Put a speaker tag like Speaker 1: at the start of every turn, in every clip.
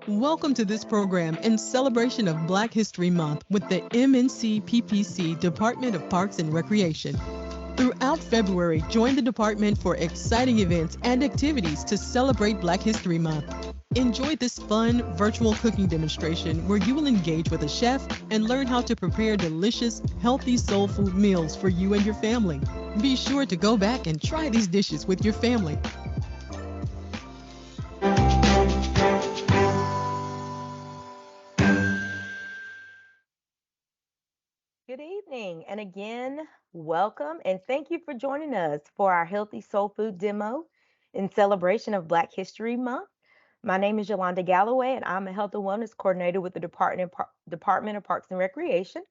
Speaker 1: Welcome to this program in celebration of Black History Month with the MNC PPC Department of Parks and Recreation. Throughout February, join the department for exciting events and activities to celebrate Black History Month. Enjoy this fun virtual cooking demonstration where you will engage with a chef and learn how to prepare delicious, healthy soul food meals for you and your family. Be sure to go back and try these dishes with your family.
Speaker 2: Good evening, and again, welcome and thank you for joining us for our Healthy Soul Food demo in celebration of Black History Month. My name is Yolanda Galloway, and I'm a Health and Wellness Coordinator with the Department of Parks and Recreation.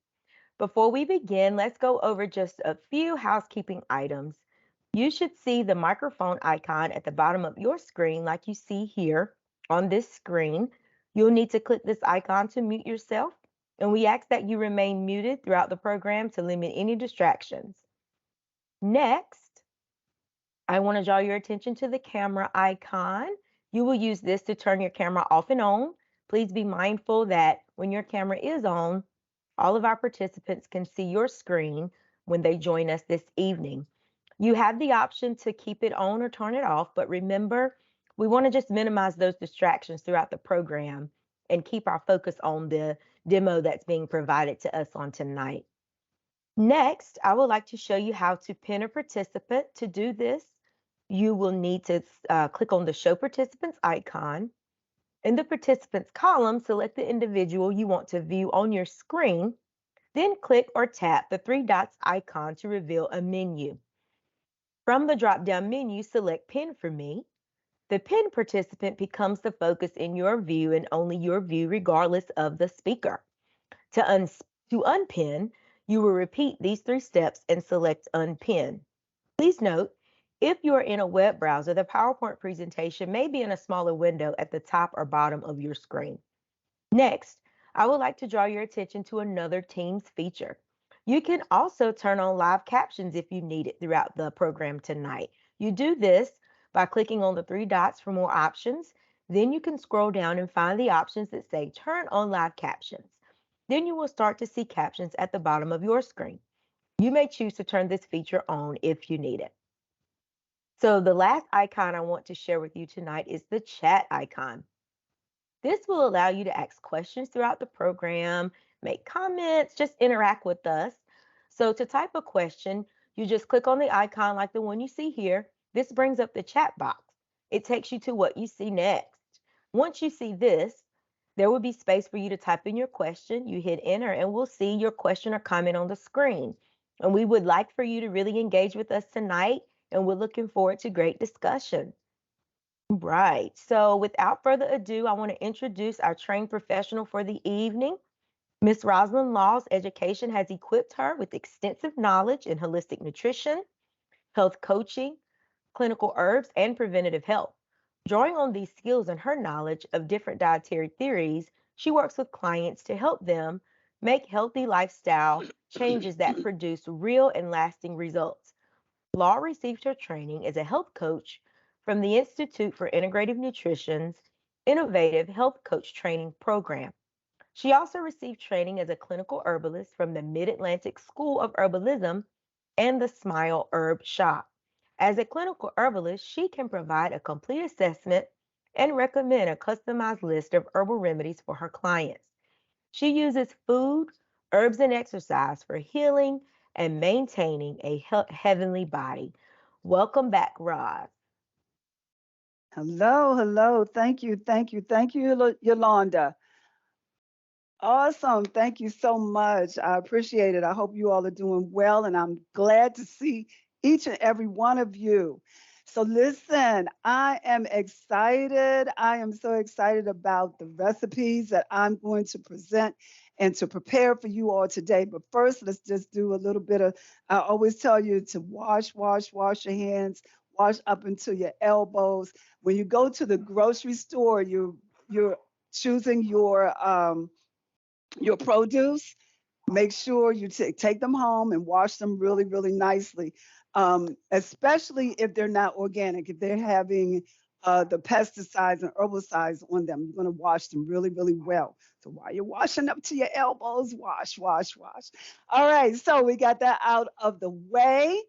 Speaker 2: Before we begin, let's go over just a few housekeeping items. You should see the microphone icon at the bottom of your screen, like you see here on this screen. You'll need to click this icon to mute yourself, and we ask that you remain muted throughout the program to limit any distractions. Next, I want to draw your attention to the camera icon. You will use this to turn your camera off and on. Please be mindful that when your camera is on, all of our participants can see your screen when they join us this evening. You have the option to keep it on or turn it off, but remember, we want to just minimize those distractions throughout the program and keep our focus on the demo that's being provided to us on tonight. Next, I would like to show you how to pin a participant. To do this, you will need to click on the Show Participants icon. In the Participants column, select the individual you want to view on your screen, then click or tap the three dots icon to reveal a menu. From the drop-down menu, select Pin for Me. The pin participant becomes the focus in your view and only your view regardless of the speaker. To unpin, you will repeat these three steps and select Unpin. Please note, if you're in a web browser, the PowerPoint presentation may be in a smaller window at the top or bottom of your screen. Next, I would like to draw your attention to another Teams feature. You can also turn on live captions if you need it throughout the program tonight. You do this by clicking on the three dots for more options. Then you can scroll down and find the options that say Turn on Live Captions. Then you will start to see captions at the bottom of your screen. You may choose to turn this feature on if you need it. So the last icon I want to share with you tonight is the chat icon. This will allow you to ask questions throughout the program, make comments, just interact with us. So to type a question, you just click on the icon like the one you see here. This brings up the chat box. It takes you to what you see next. Once you see this, there will be space for you to type in your question. You hit enter and we'll see your question or comment on the screen. And we would like for you to really engage with us tonight, and we're looking forward to great discussion. Right. So without further ado, I want to introduce our trained professional for the evening. Miss Rosalind Law's education has equipped her with extensive knowledge in holistic nutrition, health coaching, clinical herbs, and preventative health. Drawing on these skills and her knowledge of different dietary theories, she works with clients to help them make healthy lifestyle changes that produce real and lasting results. Law received her training as a health coach from the Institute for Integrative Nutrition's Innovative Health Coach Training Program. She also received training as a clinical herbalist from the Mid Atlantic School of Herbalism and the Smile Herb Shop. As a clinical herbalist, she can provide a complete assessment and recommend a customized list of herbal remedies for her clients. She uses food, herbs, and exercise for healing and maintaining a heavenly body. Welcome back, Roz.
Speaker 3: Hello, hello. Thank you, Yolanda. Awesome. Thank you so much. I appreciate it. I hope you all are doing well, and I'm glad to see each and every one of you. So, listen, I am excited. I am so excited about the recipes that I'm going to present and to prepare for you all today. But first, let's just do a little bit of, I always tell you to wash your hands, wash up into your elbows. When you go to the grocery store, you're choosing your produce. Make sure you take them home and wash them really nicely, especially if they're not organic. If they're having the pesticides and herbicides on them. You're going to wash them really, really well. So while you're washing up to your elbows, wash, wash, wash. All right, so we got that out of the way.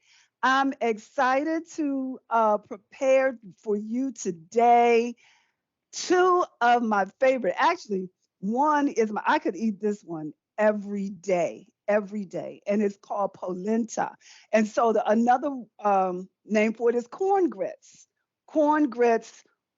Speaker 3: I'm excited to prepare for you today two of my favorite. Actually, one is I could eat this one every day, and it's called polenta. And so another name for it is corn grits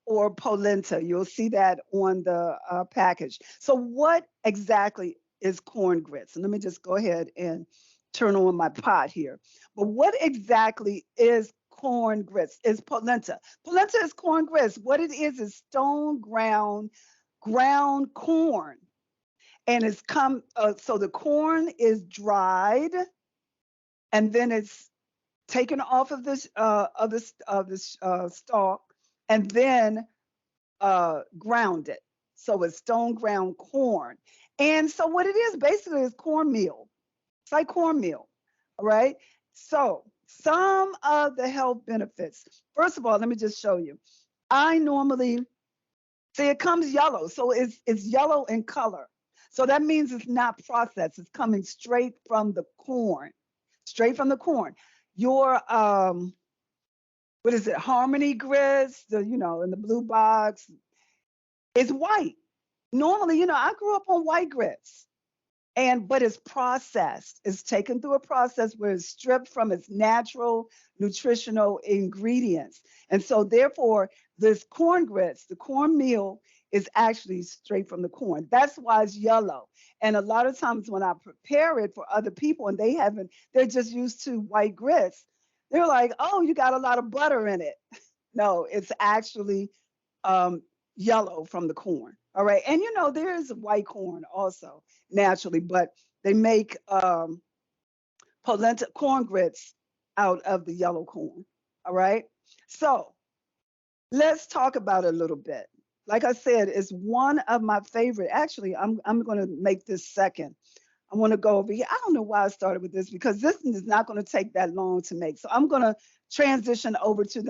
Speaker 3: or polenta. You'll see that on the package. So what exactly is corn grits? And let me just go ahead and turn on my pot here. But what exactly is corn grits? Is polenta. Polenta is corn grits. What it is stone ground corn. And it's so the corn is dried and then it's taken off of this stalk and then grounded. So it's stone ground corn. And so what it is basically is cornmeal. It's like cornmeal. All right. So some of the health benefits. First of all, let me just show you. I normally see it comes yellow. So it's yellow in color. So that means it's not processed. It's coming straight from the corn. Straight from the corn. Your what is it? Harmony grits, in the blue box, is white. Normally, I grew up on white grits. But it's processed. It's taken through a process where it's stripped from its natural nutritional ingredients. And so therefore, this corn grits, the cornmeal, is actually straight from the corn. That's why it's yellow. And a lot of times when I prepare it for other people and they're just used to white grits, they're like, oh, you got a lot of butter in it. No, it's actually yellow from the corn. All right. And there is white corn also naturally, but they make polenta corn grits out of the yellow corn. All right. So let's talk about it a little bit. Like I said, it's one of my favorite. Actually, I'm going to make this second. I want to go over here. I don't know why I started with this because this is not going to take that long to make. So I'm going to transition over to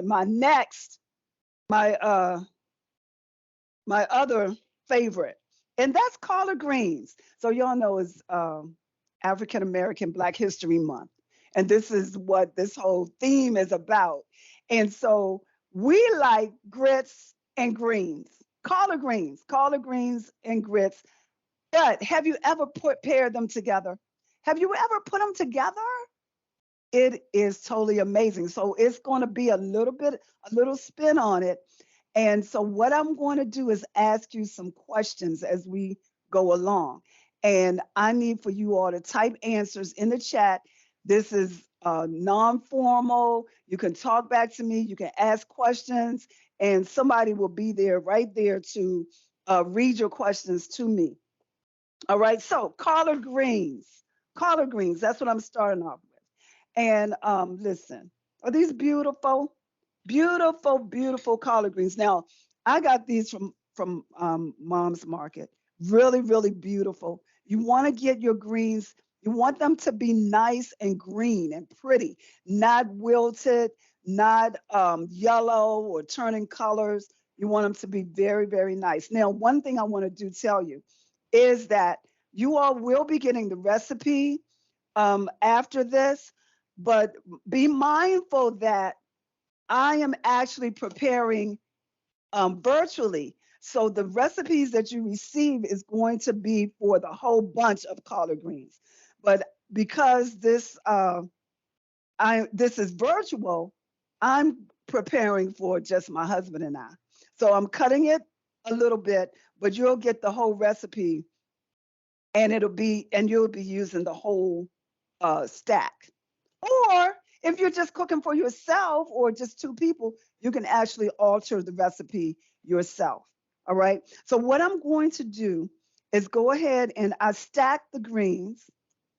Speaker 3: my other favorite, and that's collard greens. So y'all know it's African American Black History Month, and this is what this whole theme is about. And so we like grits and greens, collard greens and grits. But have you ever paired them together? Have you ever put them together? It is totally amazing. So it's going to be a little spin on it. And so what I'm going to do is ask you some questions as we go along. And I need for you all to type answers in the chat. This is non-formal. You can talk back to me. You can ask questions, and somebody will be there right there to read your questions to me. All right. So collard greens, that's what I'm starting off with. And listen, are these beautiful? Beautiful, beautiful collard greens. Now, I got these from Mom's Market. Really, really beautiful. You want to get your greens. You want them to be nice and green and pretty, not wilted, not yellow or turning colors. You want them to be very, very nice. Now, one thing I want to tell you is that you all will be getting the recipe after this, but be mindful that I am actually preparing virtually. So the recipes that you receive is going to be for the whole bunch of collard greens. But because this is virtual, I'm preparing for just my husband and I. So I'm cutting it a little bit, but you'll get the whole recipe, and you'll be using the whole stack. Or if you're just cooking for yourself or just two people, you can actually alter the recipe yourself. All right. So what I'm going to do is go ahead and I stack the greens,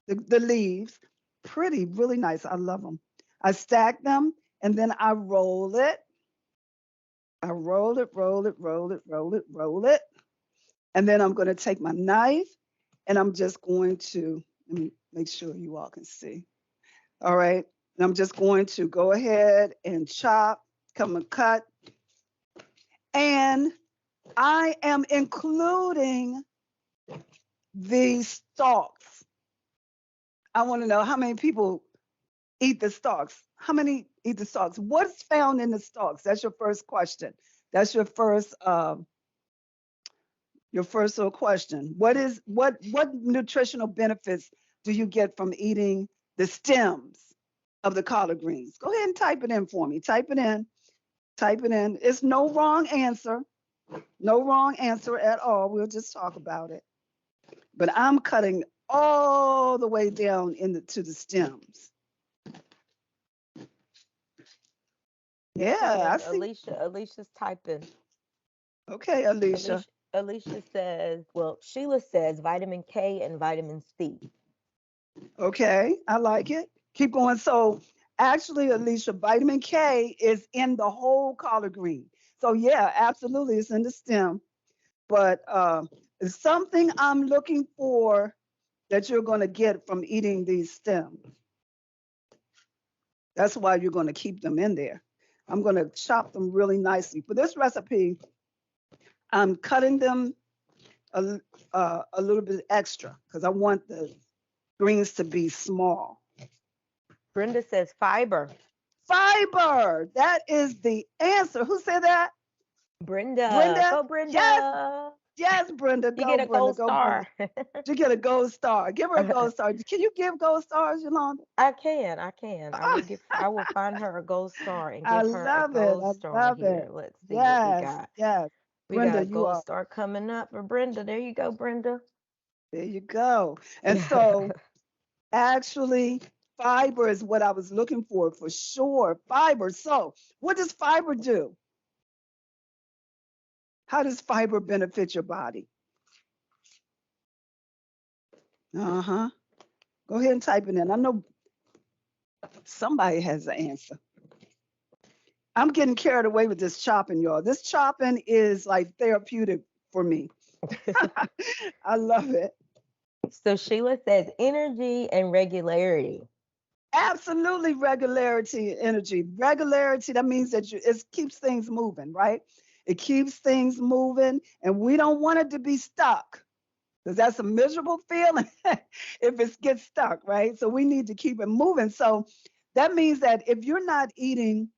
Speaker 3: the leaves, pretty, really nice. I love them. I stack them and then I roll it. I roll it, roll it, roll it, roll it, roll it. And then I'm going to take my knife and I'm just going to, let me make sure you all can see. All right. And I'm just going to go ahead and chop, come and cut And I am including the stalks. I want to know how many people eat the stalks. How many eat the stalks? What's found in the stalks? That's your first question. That's your first little question. What nutritional benefits do you get from eating the stems of the collard greens? Go ahead and type it in for me. Type it in. Type it in. It's no wrong answer. No wrong answer at all. We'll just talk about it. But I'm cutting all the way down to the stems. Yeah, I see.
Speaker 2: Alicia's typing.
Speaker 3: Okay, Alicia.
Speaker 2: Alicia says, well, Sheila says vitamin K and vitamin C.
Speaker 3: Okay, I like it. Keep going. So actually, Alicia, vitamin K is in the whole collard green. So yeah, absolutely, it's in the stem. But it's something I'm looking for that you're going to get from eating these stems. That's why you're going to keep them in there. I'm going to chop them really nicely. For this recipe, I'm cutting them a little bit extra because I want the greens to be small.
Speaker 2: Brenda says fiber.
Speaker 3: Fiber. That is the answer. Who said that?
Speaker 2: Brenda.
Speaker 3: Brenda.
Speaker 2: Go, Brenda.
Speaker 3: Yes. Yes, Brenda.
Speaker 2: You
Speaker 3: Go,
Speaker 2: get a
Speaker 3: Brenda.
Speaker 2: gold
Speaker 3: Go,
Speaker 2: star.
Speaker 3: Brenda. You get a gold star. Give her a gold star. Can you give gold stars, Yolanda?
Speaker 2: I can. I will find her a gold star and
Speaker 3: I
Speaker 2: give her a
Speaker 3: love it.
Speaker 2: gold
Speaker 3: I
Speaker 2: star
Speaker 3: love
Speaker 2: here.
Speaker 3: it.
Speaker 2: Let's see what we
Speaker 3: Yes.
Speaker 2: got.
Speaker 3: Yes.
Speaker 2: We got
Speaker 3: Brenda,
Speaker 2: a
Speaker 3: you
Speaker 2: gold
Speaker 3: are.
Speaker 2: star coming up for Brenda. There you go, Brenda.
Speaker 3: There you go. And so actually, fiber is what I was looking for sure. Fiber. So what does fiber do? How does fiber benefit your body? Uh-huh. Go ahead and type it in. I know somebody has an answer. I'm getting carried away with this chopping, y'all. This chopping is like therapeutic for me. I love it.
Speaker 2: So Sheila says energy and regularity.
Speaker 3: Absolutely, regularity and energy. Regularity, that means that it keeps things moving, right? It keeps things moving, and we don't want it to be stuck because that's a miserable feeling if it gets stuck, right? So we need to keep it moving. So that means that if you're not eating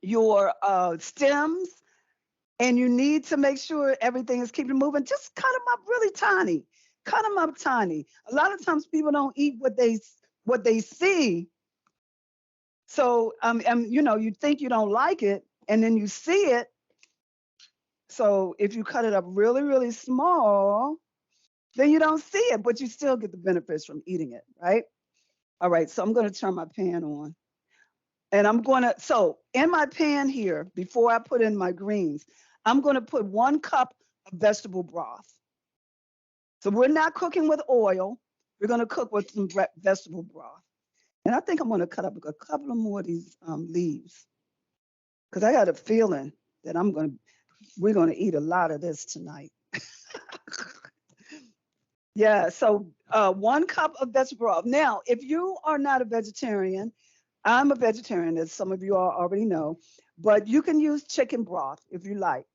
Speaker 3: your stems and you need to make sure everything is keeping moving, just cut them up really tiny. Cut them up tiny. A lot of times people don't eat what they see. So you think you don't like it, and then you see it. So if you cut it up really, really small, then you don't see it, but you still get the benefits from eating it, right? All right, so I'm going to turn my pan on. And so in my pan here, before I put in my greens, I'm going to put 1 cup of vegetable broth. So we're not cooking with oil. We're going to cook with some vegetable broth. And I think I'm going to cut up a couple of more of these leaves because I got a feeling that we're going to eat a lot of this tonight. Yeah, so 1 cup of vegetable broth. Now, if you are not a vegetarian, I'm a vegetarian, as some of you all already know, but you can use chicken broth if you like,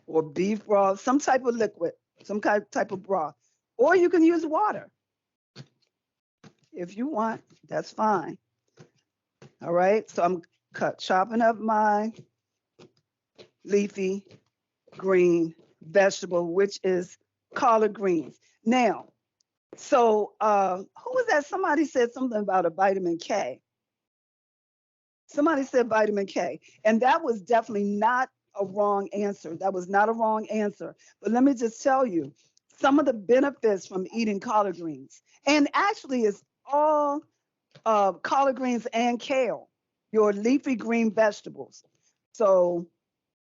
Speaker 3: or beef broth, some type of liquid, some type of broth, or you can use water if you want. That's fine. All right, so I'm chopping up my leafy green vegetable, which is collard greens. Now, so who was that? Somebody said something about a vitamin K. Somebody said vitamin K, and that was definitely not a wrong answer. That was not a wrong answer. But let me just tell you some of the benefits from eating collard greens. And actually, it's all collard greens and kale, your leafy green vegetables. So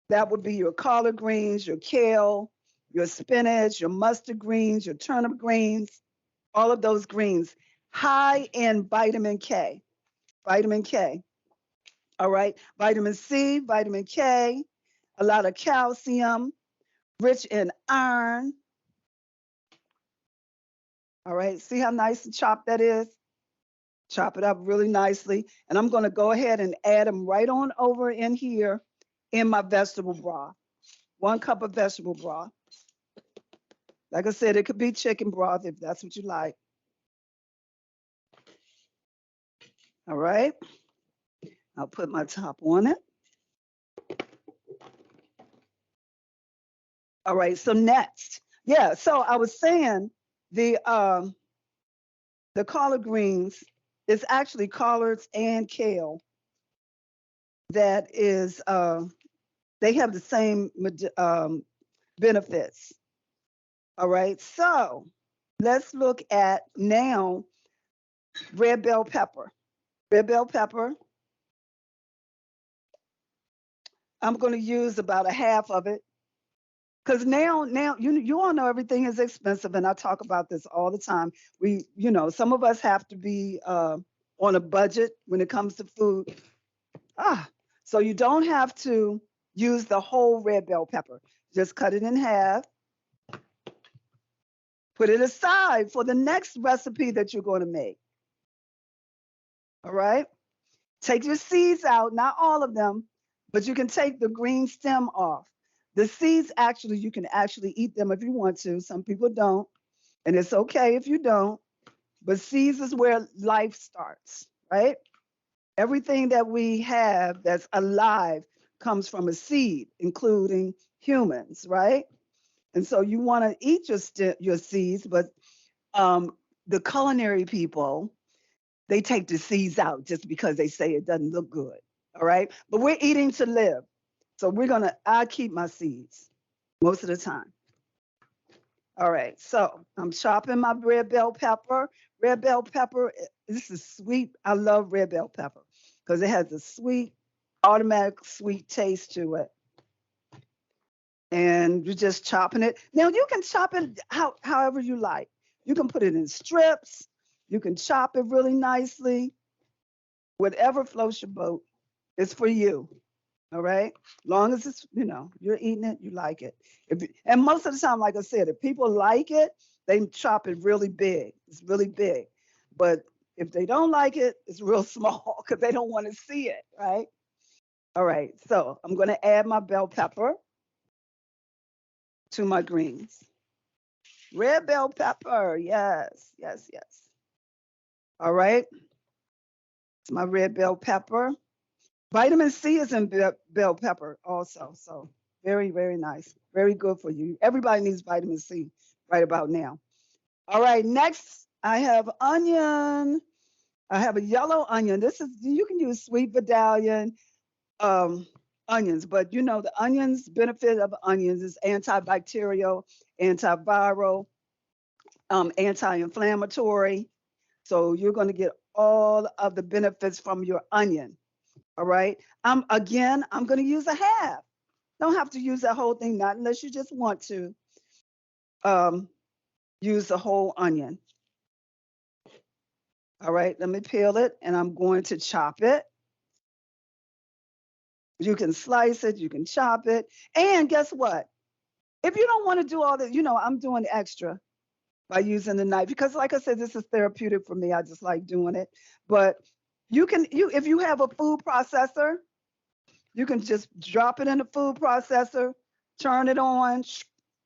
Speaker 3: that would be your collard greens, your kale, your spinach, your mustard greens, your turnip greens, all of those greens, high in vitamin K. Vitamin K. All right. Vitamin C, vitamin K, a lot of calcium, rich in iron. All right. See how nice and chopped that is? Chop it up really nicely. And I'm going to go ahead and add them right on over in here in my vegetable broth. 1 cup of vegetable broth. Like I said, it could be chicken broth if that's what you like. All right. I'll put my top on it. All right, so next. Yeah, so I was saying the collard greens is actually collards and kale. That is, they have the same benefits. All right, so let's look at now red bell pepper. Red bell pepper. I'm going to use about a half of it because now you all know everything is expensive, and I talk about this all the time. Some of us have to be on a budget when it comes to food. So you don't have to use the whole red bell pepper. Just cut it in half. Put it aside for the next recipe that you're going to make. All right. Take your seeds out, not all of them, but you can take the green stem off. The seeds, actually, you can actually eat them if you want to. Some people don't, and it's okay if you don't. But seeds is where life starts, right? Everything that we have that's alive comes from a seed, including humans, right? And so you want to eat your seeds, but the culinary people, they take the seeds out just because they say it doesn't look good. All right. But we're eating to live. So I keep my seeds most of the time. All right. So I'm chopping my red bell pepper. Red bell pepper, this is sweet. I love red bell pepper because it has a sweet, automatic sweet taste to it. And you're just chopping it. Now you can chop it however you like. You can put it in strips. You can chop it really nicely. Whatever floats your boat, it's for you. All right. Long as it's, you're eating it, you like it. And most of the time, like I said, if people like it, they chop it really big. It's really big. But if they don't like it, it's real small because they don't want to see it. Right. All right. So I'm going to add my bell pepper to my greens. Red bell pepper. Yes, yes, yes. All right. It's my red bell pepper. Vitamin C is in bell pepper also. So very, very nice. Very good for you. Everybody needs vitamin C right about now. All right. Next, I have onion. I have a yellow onion. You can use sweet Vidalian onions, but the onions, benefit of onions is antibacterial, antiviral, anti-inflammatory. So you're going to get all of the benefits from your onion. All right. I'm going to use a half. Don't have to use that whole thing, not unless you just want to use the whole onion. All right. Let me peel it, and I'm going to chop it. You can slice it. You can chop it. And guess what? If you don't want to do all that, I'm doing extra by using the knife because, like I said, this is therapeutic for me. I just like doing it. But if you have a food processor, you can just drop it in the food processor, turn it on,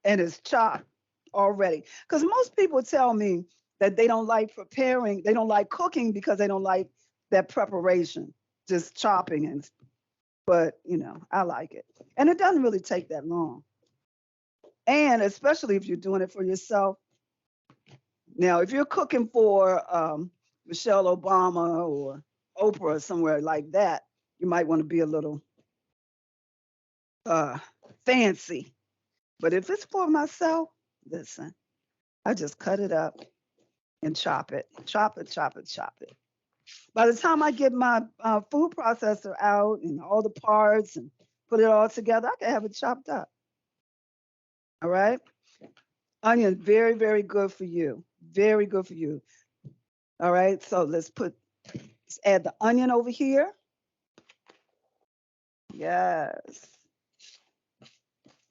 Speaker 3: and it's chopped already. Because most people tell me that they don't like preparing, they don't like cooking because they don't like that preparation, just chopping. But I like it. And it doesn't really take that long. And especially if you're doing it for yourself. Now, if you're cooking for Michelle Obama or Oprah or somewhere like that, you might want to be a little fancy. But if it's for myself, listen, I just cut it up and chop it. By the time I get my food processor out and all the parts and put it all together, I can have it chopped up. All right? Onion, very, very good for you. Very good for you. All right, so let's add the onion over here. Yes.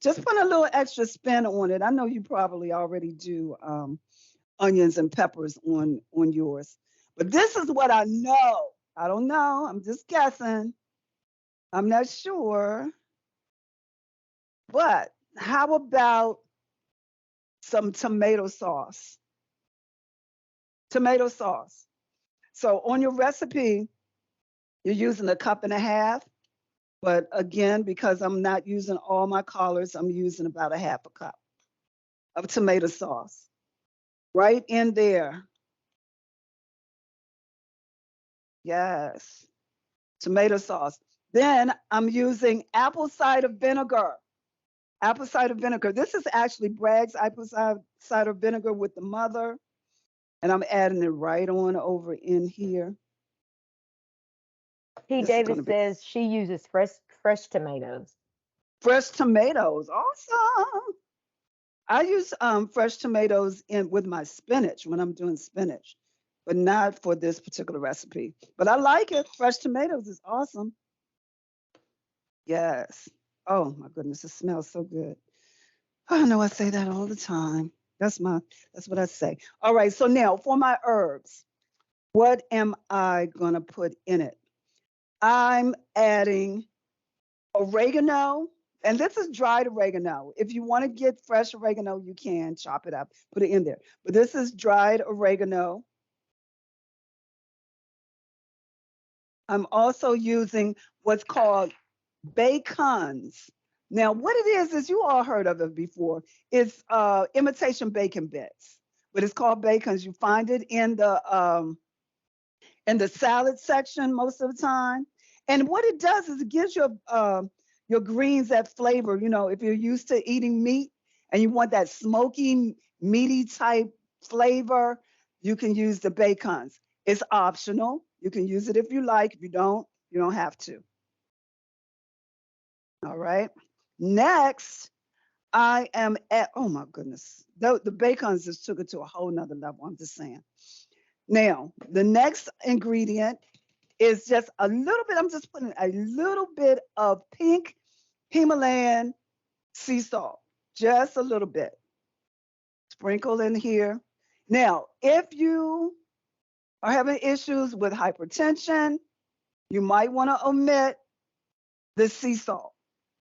Speaker 3: Just put a little extra spin on it. I know you probably already do onions and peppers on yours. But this is what I know. I don't know. I'm just guessing. I'm not sure. But how about some tomato sauce? Tomato sauce. So on your recipe, you're using a cup and a half. But again, because I'm not using all my collards, I'm using about a half a cup of tomato sauce right in there. Yes, tomato sauce. Then I'm using apple cider vinegar. Apple cider vinegar. This is actually Bragg's apple cider vinegar with the mother. And I'm adding it right on over in here.
Speaker 2: P.
Speaker 3: This is going
Speaker 2: Davis
Speaker 3: to be
Speaker 2: says she uses fresh tomatoes.
Speaker 3: fresh tomatoes. Awesome. I use fresh tomatoes in with my spinach when I'm doing spinach, but not for this particular recipe. But I like it. Fresh tomatoes is awesome. Yes. Oh my goodness, it smells so good. I know I say that all the time. That's what I say. All right, so now for my herbs, what am I gonna put in it? I'm adding oregano, and this is dried oregano. If you want to get fresh oregano, you can chop it up, put it in there. But this is dried oregano. I'm also using what's called bacons. Now, what it is you all heard of it before. It's imitation bacon bits, but it's called bacons. You find it in the salad section most of the time. And what it does is it gives your greens that flavor. You know, if you're used to eating meat and you want that smoky, meaty type flavor, you can use the bacons. It's optional. You can use it if you like. If you don't have to. All right. Next, I am at, oh my goodness, the bacons just took it to a whole nother level. I'm just saying. Now, the next ingredient is just a little bit, I'm just putting a little bit of pink Himalayan sea salt, just a little bit. Sprinkle in here. Now, if you are having issues with hypertension, you might want to omit the sea salt.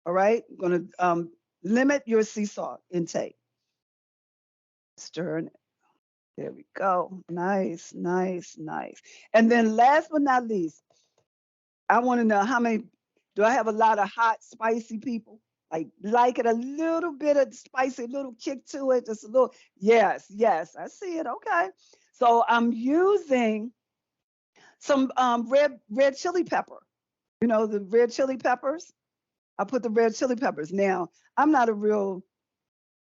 Speaker 3: All right, I'm going to limit your sea salt intake. Stirring it. There we go. Nice, nice, nice. And then last but not least, I want to know how many, do I have a lot of hot, spicy people? Like it a little bit of spicy, a little kick to it, just a little. Yes, yes, I see it. Okay. So I'm using some red chili pepper. You know, the red chili peppers. I put the red chili peppers. Now, I'm not a real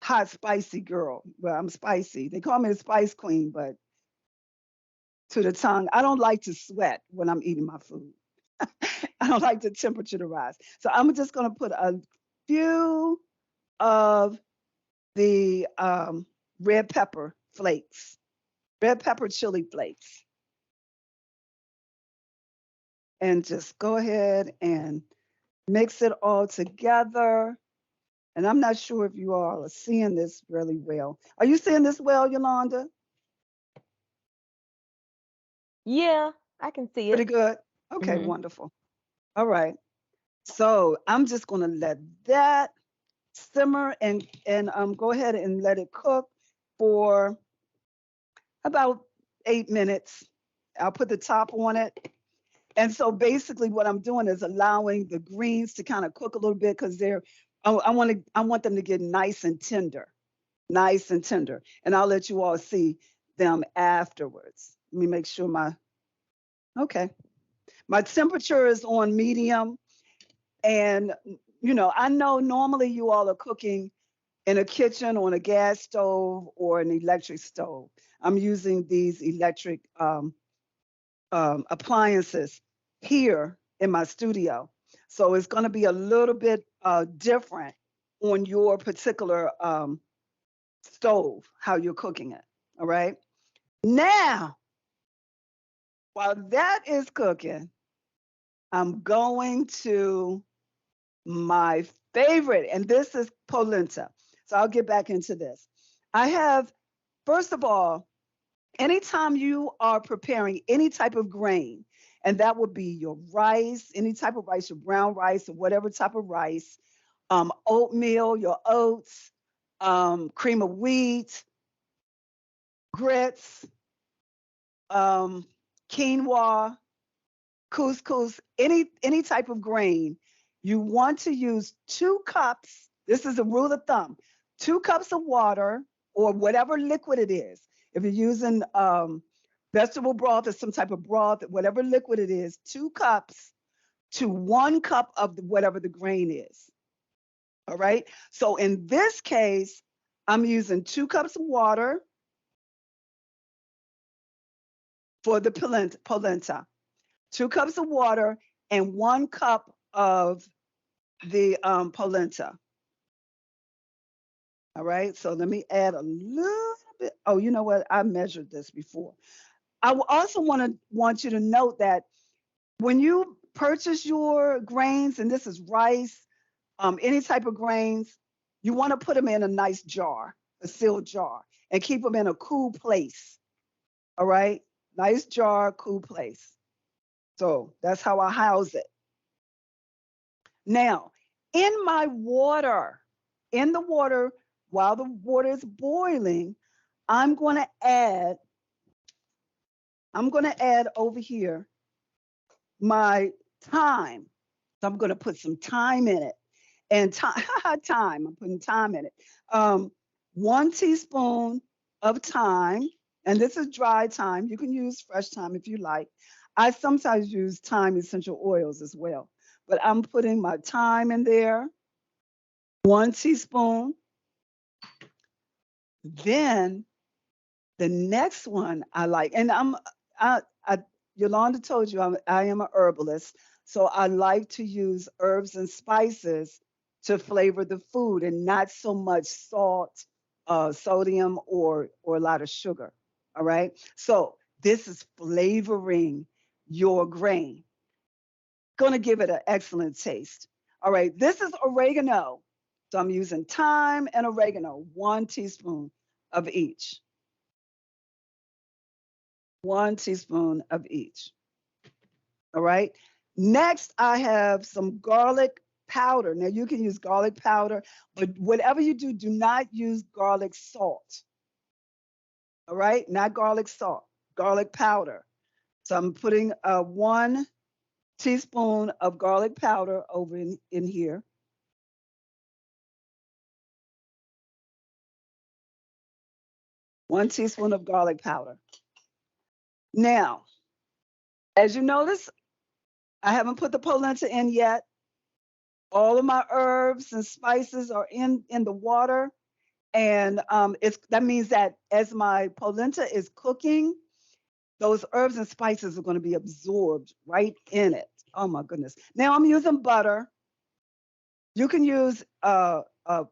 Speaker 3: hot, spicy girl. Well, I'm spicy. They call me the spice queen, but to the tongue, I don't like to sweat when I'm eating my food. I don't like the temperature to rise. So I'm just going to put a few of the red pepper flakes, red pepper chili flakes, and just go ahead and mix it all together. And I'm not sure if you all are seeing this really well. Are you seeing this well, Yolanda?
Speaker 2: Yeah, I can see
Speaker 3: Pretty
Speaker 2: it.
Speaker 3: good. Okay,
Speaker 2: Hmm.
Speaker 3: wonderful. All right. So I'm just going to let that simmer and go ahead and let it cook for about 8 minutes. I'll put the top on it. And so basically what I'm doing is allowing the greens to kind of cook a little bit because I want them to get nice and tender, nice and tender. And I'll let you all see them afterwards. Let me make sure okay. My temperature is on medium. And, you know, I know normally you all are cooking in a kitchen on a gas stove or an electric stove. I'm using these electric appliances here in my studio. So it's going to be a little bit different on your particular stove, how you're cooking it. All right. Now, while that is cooking, I'm going to my favorite, and this is polenta. So I'll get back into this. I have, first of all, anytime you are preparing any type of grain, and that would be your rice, any type of rice, your brown rice or whatever type of rice, oatmeal, your oats, cream of wheat, grits, um, quinoa, couscous, any type of grain. You want to use 2 cups. This is a rule of thumb: 2 cups of water or whatever liquid it is. If you're using vegetable broth or some type of broth, whatever liquid it is, 2 cups to 1 cup of whatever the grain is. All right. So in this case, I'm using 2 cups of water for the polenta, 2 cups of water and 1 cup of the polenta. All right. So let me add a little bit. Oh, you know what? I measured this before. I also want you to note that when you purchase your grains, and this is rice, any type of grains, you want to put them in a nice jar, a sealed jar, and keep them in a cool place. All right, nice jar, cool place. So that's how I house it. Now, in my water, in the water, while the water is boiling, I'm going to add, over here my thyme. So I'm going to put some thyme in it. And thyme, I'm putting thyme in it. 1 teaspoon of thyme, and this is dry thyme. You can use fresh thyme if you like. I sometimes use thyme essential oils as well, but I'm putting my thyme in there, 1 teaspoon. Then the next one I like, and Yolanda told you I am a herbalist, so I like to use herbs and spices to flavor the food, and not so much salt, sodium, or a lot of sugar. All right. So this is flavoring your grain. Going to give it an excellent taste. All right. This is oregano. So I'm using thyme and oregano, 1 teaspoon of each. 1 teaspoon of each. All right. Next, I have some garlic powder. Now, you can use garlic powder, but whatever you do, do not use garlic salt. All right. Not garlic salt, garlic powder. So I'm putting 1 teaspoon of garlic powder over in here. 1 teaspoon of garlic powder. Now, as you notice, I haven't put the polenta in yet. All of my herbs and spices are in the water. And that means that as my polenta is cooking, those herbs and spices are going to be absorbed right in it. Oh my goodness. Now I'm using butter. You can use a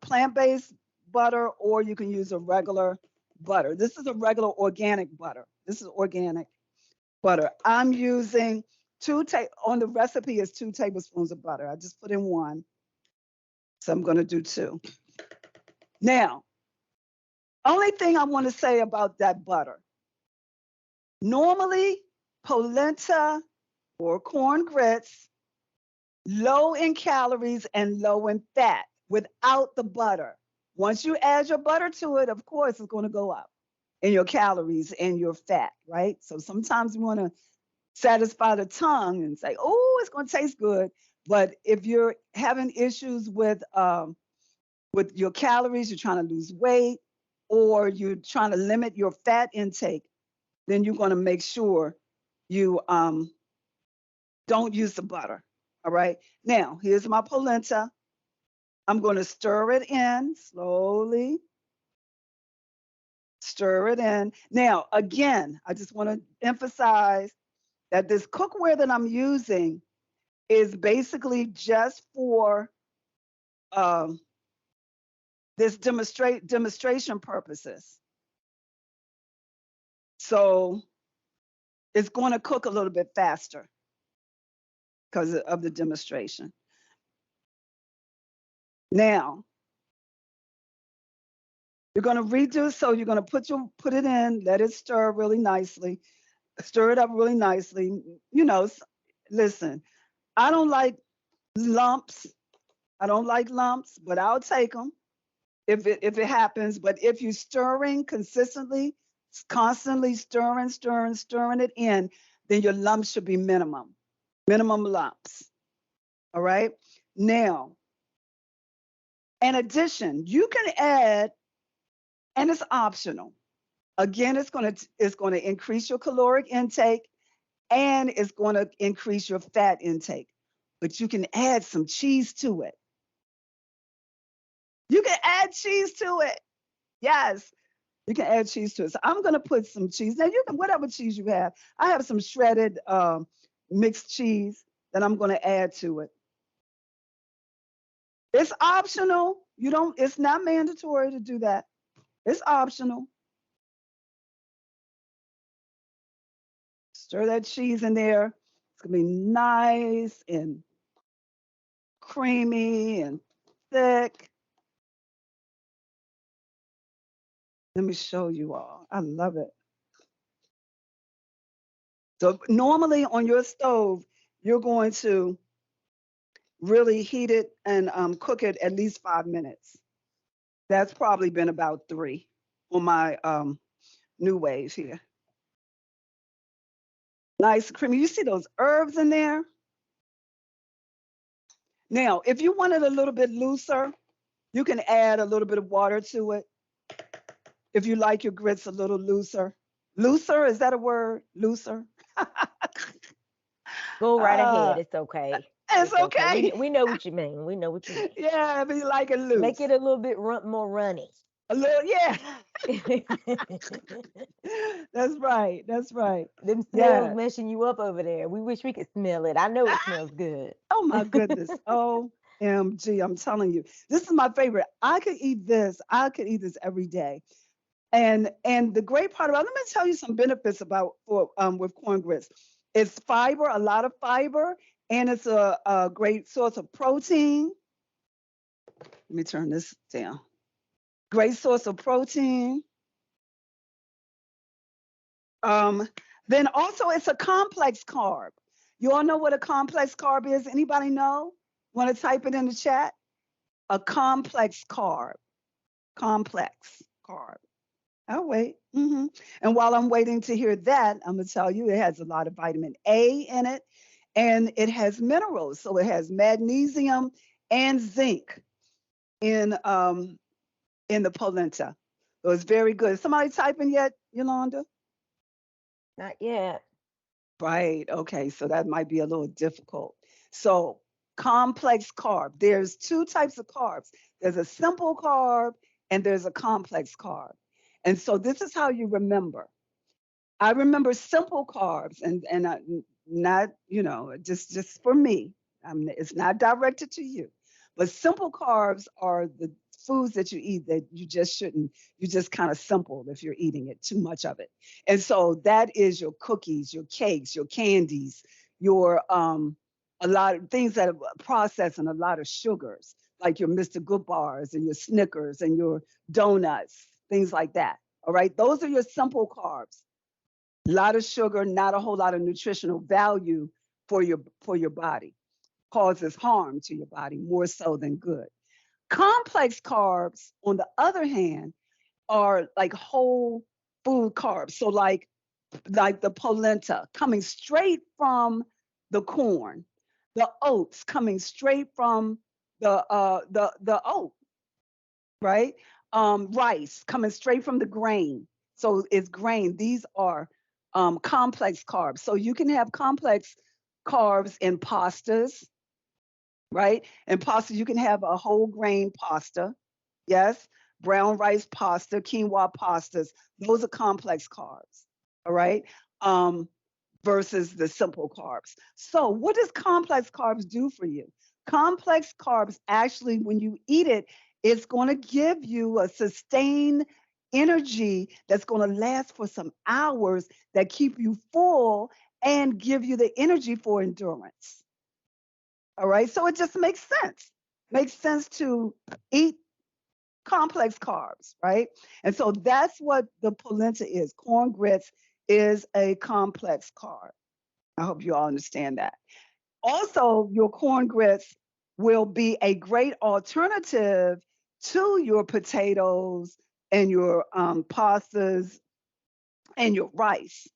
Speaker 3: plant-based butter, or you can use a regular butter. This is a regular organic butter. This is organic butter. I'm using on the recipe is 2 tablespoons of butter. I just put in 1. So I'm going to do 2. Now, only thing I want to say about that butter. Normally, polenta or corn grits, low in calories and low in fat without the butter. Once you add your butter to it, of course, it's going to go up in your calories and your fat, right? So sometimes we want to satisfy the tongue and say, oh, it's going to taste good. But if you're having issues with your calories, you're trying to lose weight, or you're trying to limit your fat intake, then you're going to make sure you don't use the butter. All right. Now, here's my polenta. I'm going to stir it in slowly. Stir it in. Now, again, I just want to emphasize that this cookware that I'm using is basically just for this demonstration purposes. So it's going to cook a little bit faster because of the demonstration. Now, you're going to redo, so you're going to put it in, let it stir really nicely, stir it up really nicely. You know, listen, I don't like lumps I don't like lumps, but I'll take them if it happens. But if you're stirring consistently, constantly stirring it in, then your lumps should be minimum lumps. All right. Now, in addition, you can add, and it's optional. Again, it's going to increase your caloric intake and it's going to increase your fat intake. But you can add some cheese to it. You can add cheese to it. Yes, you can add cheese to it. So I'm going to put some cheese. Now you can whatever cheese you have. I have some shredded mixed cheese that I'm going to add to it. It's optional. You don't. It's not mandatory to do that. It's optional. Stir that cheese in there. It's gonna be nice and creamy and thick. Let me show you all. I love it. So normally on your stove, you're going to really heat it and cook it at least 5 minutes. That's probably been about 3 on my new wave here. Nice and creamy. You see those herbs in there? Now, if you want it a little bit looser, you can add a little bit of water to it. If you like your grits a little looser. Looser, is that a word? Looser?
Speaker 2: Go right
Speaker 3: Uh,
Speaker 2: ahead. It's okay.
Speaker 3: it's
Speaker 2: It's okay.
Speaker 3: okay.
Speaker 2: We know what you mean. We know what you mean.
Speaker 3: Yeah, if you like it loose.
Speaker 2: Make it a little bit more runny.
Speaker 3: A little, yeah. That's right. That's right.
Speaker 2: Them smells
Speaker 3: Yeah.
Speaker 2: messing you up over there. We wish we could smell it. I know it smells good.
Speaker 3: Oh my goodness. OMG, I'm telling you. This is my favorite. I could eat this. I could eat this every day. And the great part about, let me tell you some benefits about for with corn grits. It's fiber, a lot of fiber, and it's a great source of protein. Let me turn this down. Great source of protein. Then also it's a complex carb. You all know what a complex carb is? Anybody know? Want to type it in the chat? A complex carb. Complex carb. I'll wait. And while I'm waiting to hear that, I'm going to tell you it has a lot of vitamin A in it and it has minerals. So it has magnesium and zinc in the polenta. So it's very good. Somebody typing yet, Yolanda?
Speaker 2: Not yet.
Speaker 3: Right. Okay. So that might be a little difficult. So complex carb. There's 2 types of carbs. There's a simple carb and there's a complex carb. And so this is how you remember. I remember simple carbs and not, just for me. It's not directed to you. But simple carbs are the foods that you eat that you just shouldn't, you just kind of simple if you're eating it, too much of it. And so that is your cookies, your cakes, your candies, your a lot of things that are processed and a lot of sugars, like your Mr. Good bars and your Snickers and your donuts, things like that. All right. Those are your simple carbs. A lot of sugar, not a whole lot of nutritional value for your body. Causes harm to your body more so than good. Complex carbs, on the other hand, are like whole food carbs. So like the polenta coming straight from the corn, the oats coming straight from the oat, right? Rice coming straight from the grain. So it's grain. These are complex carbs. So you can have complex carbs in pastas, right? And pasta, you can have a whole grain pasta, yes, brown rice pasta, quinoa pastas. Those are complex carbs, all right? Versus the simple carbs. So, what does complex carbs do for you? Complex carbs actually, when you eat it, it's going to give you a sustained energy that's going to last for some hours that keep you full and give you the energy for endurance. All right. So it just makes sense. Makes sense to eat complex carbs, right? And so that's what the polenta is. Corn grits is a complex carb. I hope you all understand that. Also, your corn grits will be a great alternative to your potatoes and your pastas and your rice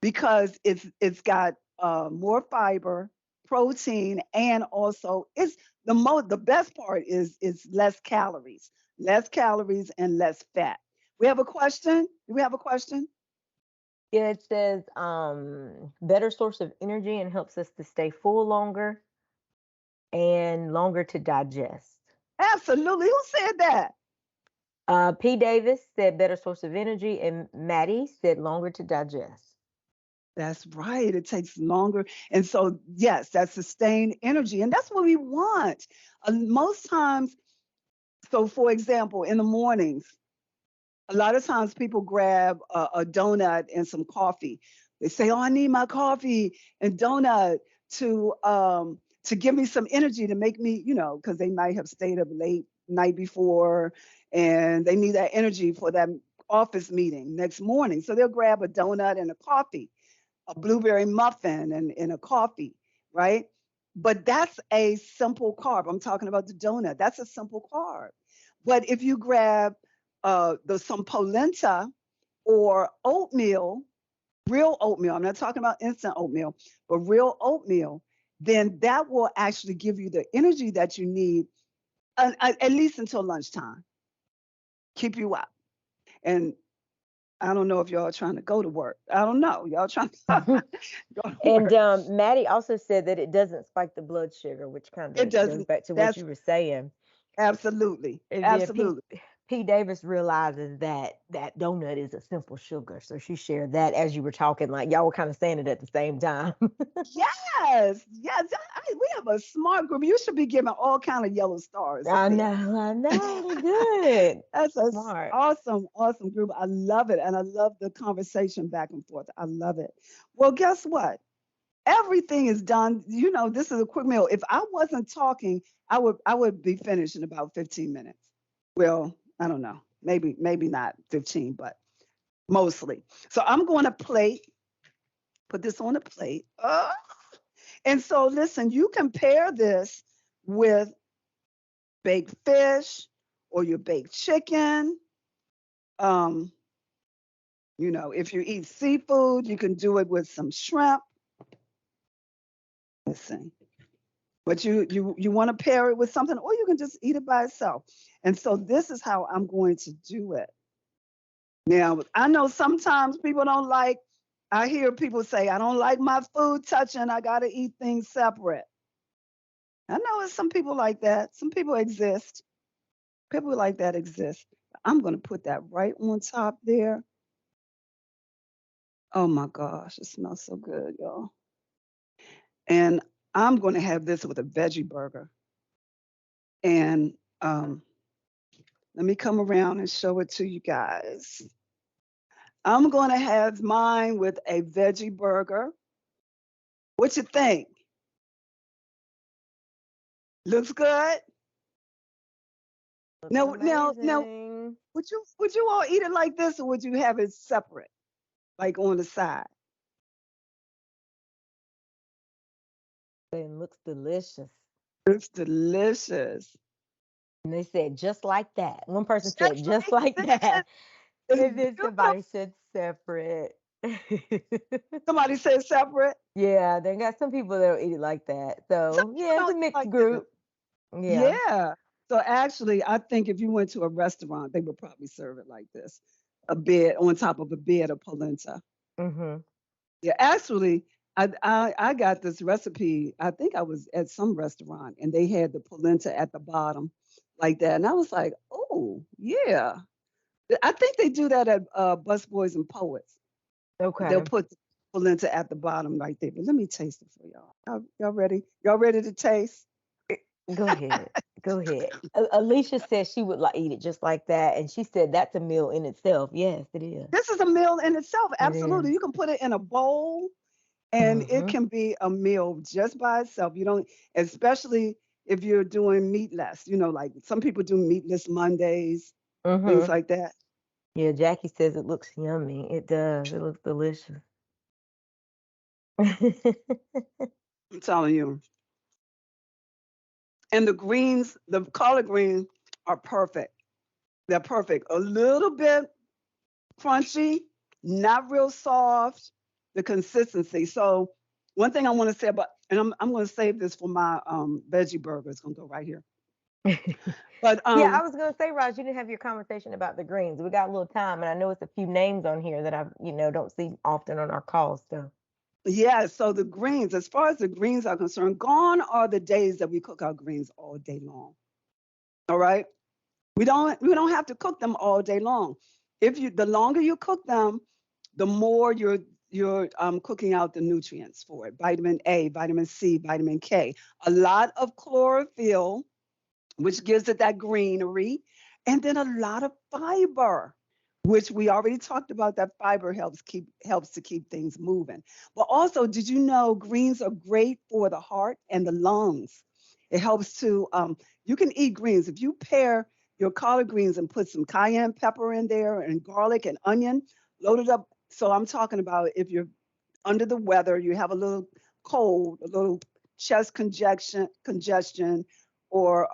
Speaker 3: because it's got more fiber, protein, and also it's the best part is less calories and less fat. We have a question. Do we have a question?
Speaker 2: Yeah, it says better source of energy and helps us to stay full longer and longer to digest.
Speaker 3: Absolutely. Who said that?
Speaker 2: P. Davis said better source of energy, and Maddie said longer to digest.
Speaker 3: That's right. It takes longer. And so, yes, that's sustained energy. And that's what we want. Most times, so for example, in the mornings, a lot of times people grab a donut and some coffee. They say, "Oh, I need my coffee and donut to give me some energy to make me, because they might have stayed up late night before and they need that energy for that office meeting next morning. So they'll grab a donut and a coffee, a blueberry muffin and a coffee, right? But that's a simple carb. I'm talking about the donut. That's a simple carb. But if you grab some polenta or oatmeal, real oatmeal, I'm not talking about instant oatmeal, but real oatmeal, then that will actually give you the energy that you need at least until lunchtime, keep you up. And I don't know if y'all are trying to go to work. I don't know. Y'all trying to go to
Speaker 2: And
Speaker 3: work.
Speaker 2: Maddie also said that it doesn't spike the blood sugar, which kind
Speaker 3: It
Speaker 2: of goes
Speaker 3: doesn't.
Speaker 2: back to what
Speaker 3: That's
Speaker 2: you were saying.
Speaker 3: absolutely,
Speaker 2: And then
Speaker 3: absolutely.
Speaker 2: P. Davis realizes that that donut is a simple sugar. So she shared that as you were talking, like y'all were kind of saying it at the same time.
Speaker 3: Yes, yes. We have a smart group. You should be giving all kind of yellow stars up there.
Speaker 2: I know, they're good.
Speaker 3: That's a
Speaker 2: Smart.
Speaker 3: awesome, awesome group. I love it, and I love the conversation back and forth. I love it. Well, guess what? Everything is done. This is a quick meal. If I wasn't talking, I would be finished in about 15 minutes. Well, I don't know. Maybe not 15, but mostly. So I'm going to put this on a plate. And so listen, you compare this with baked fish or your baked chicken. Um, if you eat seafood, you can do it with some shrimp. Listen, but you want to pair it with something, or you can just eat it by itself. And so this is how I'm going to do it. Now, I know sometimes people don't like, I hear people say, I don't like my food touching, I got to eat things separate. I know it's some people like that. Some people exist. People like that exist. I'm going to put that right on top there. Oh my gosh, it smells so good, y'all. And I'm going to have this with a veggie burger. And let me come around and show it to you guys. I'm going to have mine with a veggie burger. What you think? Looks good?
Speaker 2: Looks
Speaker 3: Now,
Speaker 2: amazing.
Speaker 3: would you all eat it like this, or would you have it separate, like on the side?
Speaker 2: And looks delicious.
Speaker 3: It's delicious.
Speaker 2: And they said just like that. One person said
Speaker 3: Just
Speaker 2: just
Speaker 3: like
Speaker 2: like
Speaker 3: this.
Speaker 2: that.
Speaker 3: It's
Speaker 2: And then
Speaker 3: beautiful.
Speaker 2: somebody said separate.
Speaker 3: Somebody said separate.
Speaker 2: Yeah, they got some people that don't eat it like that.
Speaker 3: Some
Speaker 2: So
Speaker 3: people
Speaker 2: yeah, it's
Speaker 3: don't
Speaker 2: a
Speaker 3: eat
Speaker 2: mixed
Speaker 3: like that.
Speaker 2: group. Yeah.
Speaker 3: Yeah. So actually, I think if you went to a restaurant, they would probably serve it like this, a bed on top of a bed of polenta.
Speaker 2: Mm-hmm.
Speaker 3: Yeah, actually, I got this recipe. I think I was at some restaurant and they had the polenta at the bottom like that. And I was like, oh, yeah. I think they do that at Busboys and Poets. They'll
Speaker 2: Okay.
Speaker 3: put the polenta at the bottom right there. But let me taste it for y'all. Y'all ready? Y'all ready to taste?
Speaker 2: Go ahead. Go ahead. Alicia said she would like eat it just like that, and she said that's a meal in itself. Yes, it is.
Speaker 3: This is a meal in itself.
Speaker 2: It
Speaker 3: Absolutely.
Speaker 2: is.
Speaker 3: You can put it in a bowl and it
Speaker 2: Mm-hmm.
Speaker 3: can be a meal just by itself. You don't, especially if you're doing meatless, like some people do meatless Mondays, things
Speaker 2: Mm-hmm.
Speaker 3: like that.
Speaker 2: Yeah, Jackie says it looks yummy. It does. It looks delicious.
Speaker 3: I'm telling you. And the greens, the collard greens are perfect. They're perfect. A little bit crunchy, not real soft, the consistency. So one thing I want to say about, and I'm going to save this for my veggie burger. It's going to go right here. But
Speaker 2: Yeah, I was gonna say, Raj, you didn't have your conversation about the greens. We got a little time, and I know it's a few names on here that don't see often on our calls. So
Speaker 3: yeah, so the greens, as far as the greens are concerned, gone are the days that we cook our greens all day long. All right? We don't have to cook them all day long. If you the longer you cook them, the more you're cooking out the nutrients for it. Vitamin A, vitamin C, vitamin K, a lot of chlorophyll, which gives it that greenery, and then a lot of fiber, which we already talked about. That fiber helps to keep things moving. But also, did you know greens are great for the heart and the lungs? It helps to you can eat greens if you pair your collard greens and put some cayenne pepper in there and garlic and onion, load it up. So I'm talking about if you're under the weather, you have a little cold, a little chest congestion, or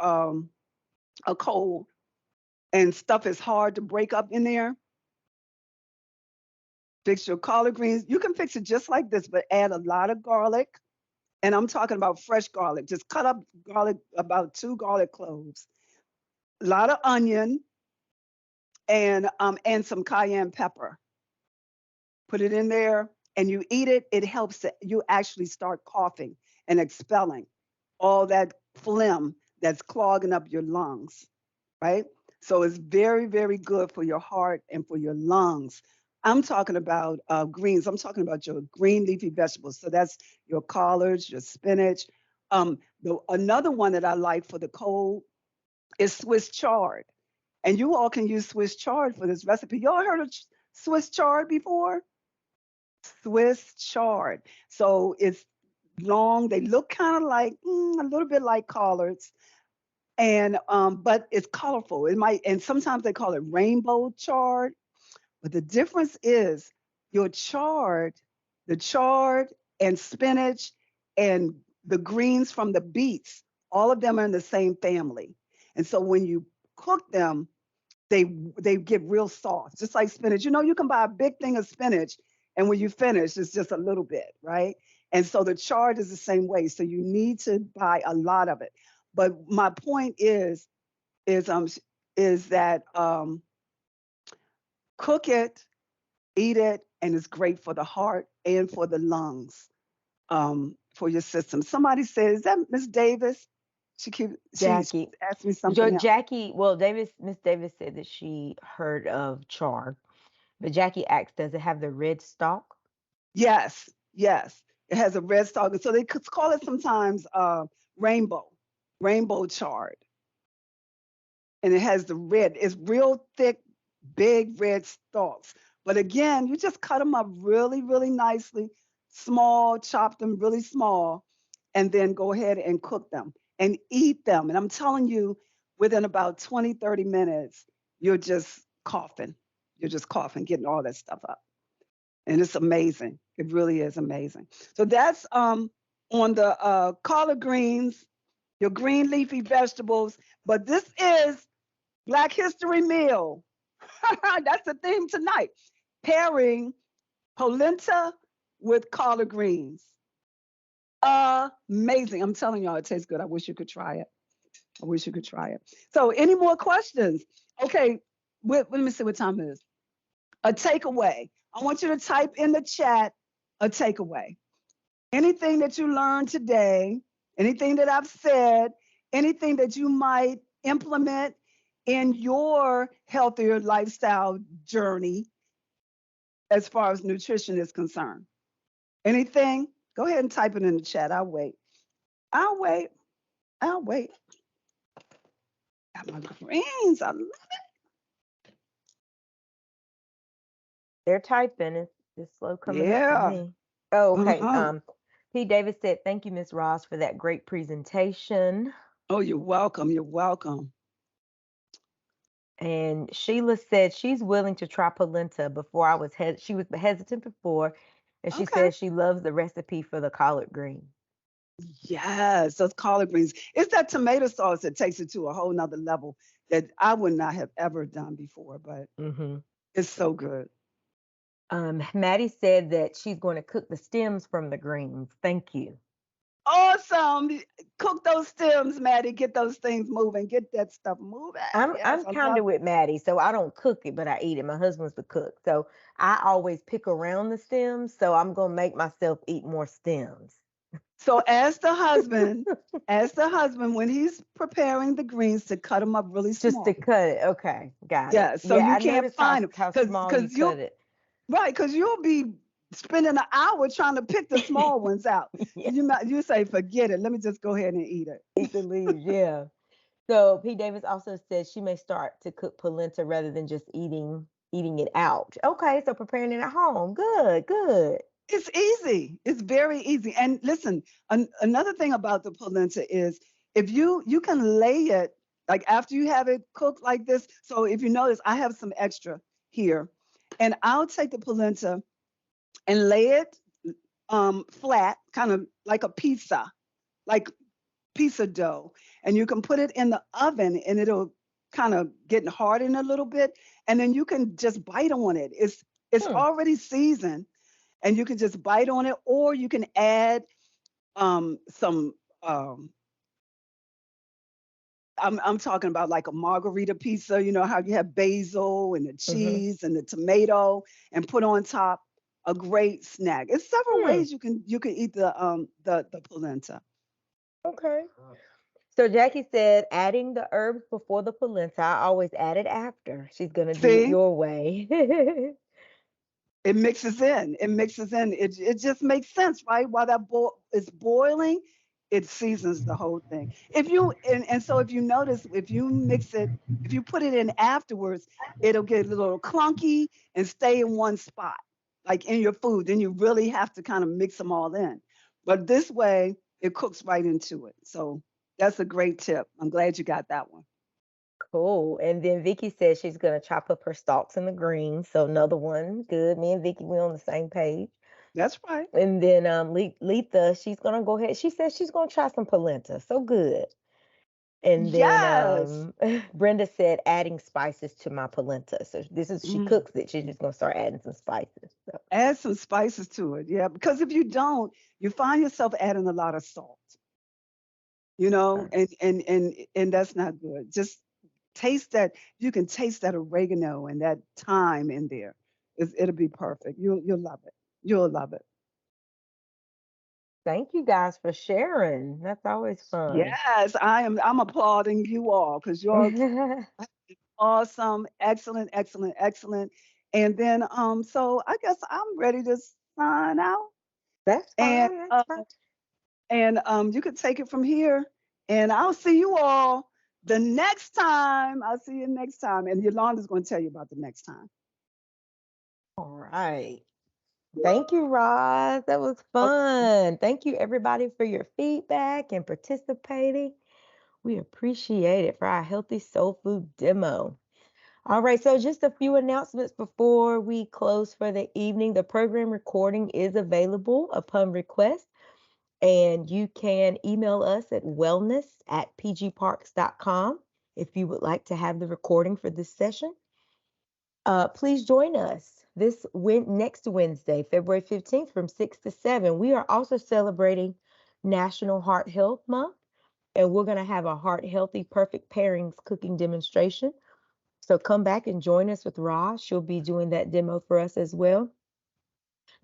Speaker 3: a cold, and stuff is hard to break up in there. Fix your collard greens. You can fix it just like this, but add a lot of garlic. And I'm talking about fresh garlic. Just cut up garlic, about two garlic cloves, a lot of onion, and some cayenne pepper. Put it in there, and you eat it. It helps you actually start coughing and expelling all that phlegm that's clogging up your lungs, right? So it's very, very good for your heart and for your lungs. I'm talking about greens. I'm talking about your green leafy vegetables. So that's your collards, your spinach. Another one that I like for the cold is Swiss chard. And you all can use Swiss chard for this recipe. Y'all heard of Swiss chard before? Swiss chard. So it's long. They look kind of like a little bit like collards, and but it's colorful. It might, and sometimes they call it rainbow chard. But the difference is your chard, the chard and spinach and the greens from the beets, all of them are in the same family. And so when you cook them, they get real soft, just like spinach. You can buy a big thing of spinach, and when you finish, it's just a little bit, right? And so the chard is the same way. So you need to buy a lot of it. But my point is um is that cook it, eat it, and it's great for the heart and for the lungs, for your system. Somebody says, is that Miss Davis? She
Speaker 2: Jackie,
Speaker 3: asked me something else.
Speaker 2: Jackie, well, Miss Davis said that she heard of chard, but Jackie asked, does it have the red stalk?
Speaker 3: Yes, yes. It has a red stalk. So they could call it sometimes rainbow, rainbow chard. And it has the red. It's real thick, big red stalks. But again, you just cut them up really, really nicely, small, chop them really small, and then go ahead and cook them and eat them. And I'm telling you, within about 20, 30 minutes, you're just coughing. You're just coughing, getting all that stuff up. And it's amazing. It really is amazing. So that's on the collard greens, your green leafy vegetables. But this is Black History Meal. That's the theme tonight. Pairing polenta with collard greens. Amazing. I'm telling y'all, it tastes good. I wish you could try it. I wish you could try it. So, any more questions? Okay, let me see what time it is. A takeaway. I want you to type in the chat a takeaway. Anything that you learned today, anything that I've said, anything that you might implement in your healthier lifestyle journey as far as nutrition is concerned. Anything? Go ahead and type it in the chat. I'll wait. I'll wait. I'll wait. Got my greens. I love
Speaker 2: They're typing. It's slow
Speaker 3: it.
Speaker 2: coming up for
Speaker 3: Yeah.
Speaker 2: me. Oh, okay.
Speaker 3: Uh-huh.
Speaker 2: P. Davis said, thank you, Miss Ross, for that great presentation.
Speaker 3: Oh, you're welcome. You're welcome.
Speaker 2: And Sheila said she's willing to try polenta before she was hesitant before, and she
Speaker 3: Okay.
Speaker 2: says she loves the recipe for the collard green.
Speaker 3: Yes, those collard greens. It's that tomato sauce that takes it to a whole nother level that I would not have ever done before, but
Speaker 2: Hmm.
Speaker 3: it's so good.
Speaker 2: Maddie said that she's going to cook the stems from the greens. Thank you.
Speaker 3: Awesome. Cook those stems, Maddie. Get those things moving. Get that stuff moving. Yes,
Speaker 2: I'm
Speaker 3: I
Speaker 2: kind
Speaker 3: love
Speaker 2: of with Maddie, so I don't cook it, but I eat it. My husband's the cook, so I always pick around the stems. So I'm gonna make myself eat more stems.
Speaker 3: So as the husband, when he's preparing the greens to cut them up really
Speaker 2: Just to
Speaker 3: small.
Speaker 2: cut it. Okay, got it.
Speaker 3: Yeah, so
Speaker 2: Yeah,
Speaker 3: you
Speaker 2: I
Speaker 3: can't
Speaker 2: noticed
Speaker 3: find them
Speaker 2: how
Speaker 3: because
Speaker 2: small you
Speaker 3: you'll
Speaker 2: cut it.
Speaker 3: right, because you'll be spending an hour trying to pick the small ones out.
Speaker 2: Yeah,
Speaker 3: You say, forget it. Let me just go ahead and eat it.
Speaker 2: eat the leaves. Yeah. So P. Davis also said she may start to cook polenta rather than just eating it out. Okay, so preparing it at home. Good, good.
Speaker 3: It's easy. It's very easy. And listen, another thing about the polenta is if you can lay it like after you have it cooked like this. So if you notice, I have some extra here, and I'll take the polenta and lay it flat, kind of like a pizza, like pizza dough, and you can put it in the oven, and it'll kind of get hardened a little bit, and then you can just bite on it. It's
Speaker 2: Hmm.
Speaker 3: already seasoned and you can just bite on it, or you can add some. I'm talking about like a margarita pizza. You know how you have basil and the
Speaker 2: Mm-hmm.
Speaker 3: cheese and the tomato, and put on top a great snack. It's several
Speaker 2: Hmm.
Speaker 3: ways you can eat the polenta.
Speaker 2: Okay. So Jackie said adding the herbs before the polenta. I always add it after. She's gonna do it
Speaker 3: See,
Speaker 2: your way.
Speaker 3: it mixes in. It mixes in. It just makes sense, right? While that is boiling, it seasons the whole thing. If you and so if you notice, if you mix it, if you put it in afterwards, it'll get a little clunky and stay in one spot, like in your food. Then you really have to kind of mix them all in. But this way, it cooks right into it. So that's a great tip. I'm glad you got that one.
Speaker 2: Cool. And then Vicky says she's gonna chop up her stalks in the greens. So another one. Good. Me and Vicky, we on the same page.
Speaker 3: That's right.
Speaker 2: And then Letha, she's gonna go ahead. She says she's gonna try some polenta. So good. And then
Speaker 3: Yes.
Speaker 2: Brenda said adding spices to my polenta. So this is she
Speaker 3: Mm.
Speaker 2: cooks it. She's just gonna start adding some spices. So
Speaker 3: Add some spices to it. Yeah. Because if you don't, you find yourself adding a lot of salt,
Speaker 2: uh,
Speaker 3: and that's not good. Just taste that. You can taste that oregano and that thyme in there. It'll be perfect. You'll love it. You'll love it.
Speaker 2: thank you guys for sharing. That's always fun.
Speaker 3: Yes, I'm applauding you all because you're awesome, excellent, excellent, excellent. And then so I guess I'm ready to sign out.
Speaker 2: That's
Speaker 3: And
Speaker 2: fine. That's fine.
Speaker 3: you can take it from here. And I'll see you all the next time. I'll see you next time. And Yolanda's going to tell you about the next time.
Speaker 2: All right. Thank you, Roz. That was fun. Thank you, everybody, for your feedback and participating. We appreciate it for our healthy soul food demo. All right, so just a few announcements before we close for the evening. The program recording is available upon request, and you can email us at wellness@pgparks.com if you would like to have the recording for this session. Please join us next Wednesday, February 15th from 6 to 7. We are also celebrating National Heart Health Month, and we're going to have a Heart Healthy Perfect Pairings cooking demonstration. So come back and join us with Roz. She'll be doing that demo for us as well.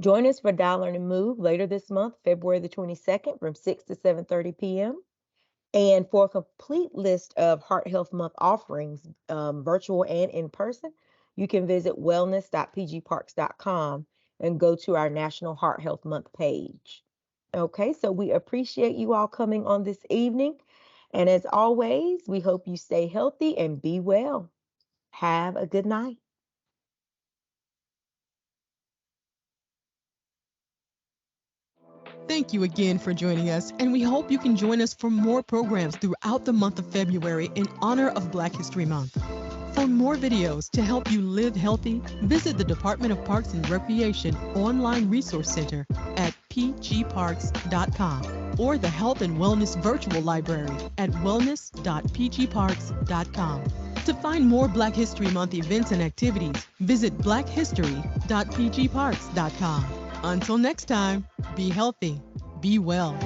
Speaker 2: Join us for Dial Learn and Move later this month, February the 22nd from 6 to 7:30 p.m. And for a complete list of Heart Health Month offerings, virtual and in person, you can visit wellness.pgparks.com and go to our National Heart Health Month page. Okay, so we appreciate you all coming on this evening. And as always, we hope you stay healthy and be well. Have a good night.
Speaker 1: Thank you again for joining us, and we hope you can join us for more programs throughout the month of February in honor of Black History Month. For more videos to help you live healthy, visit the Department of Parks and Recreation online resource center at pgparks.com or the Health and Wellness Virtual Library at wellness.pgparks.com. To find more Black History Month events and activities, visit blackhistory.pgparks.com. Until next time, be healthy, be well.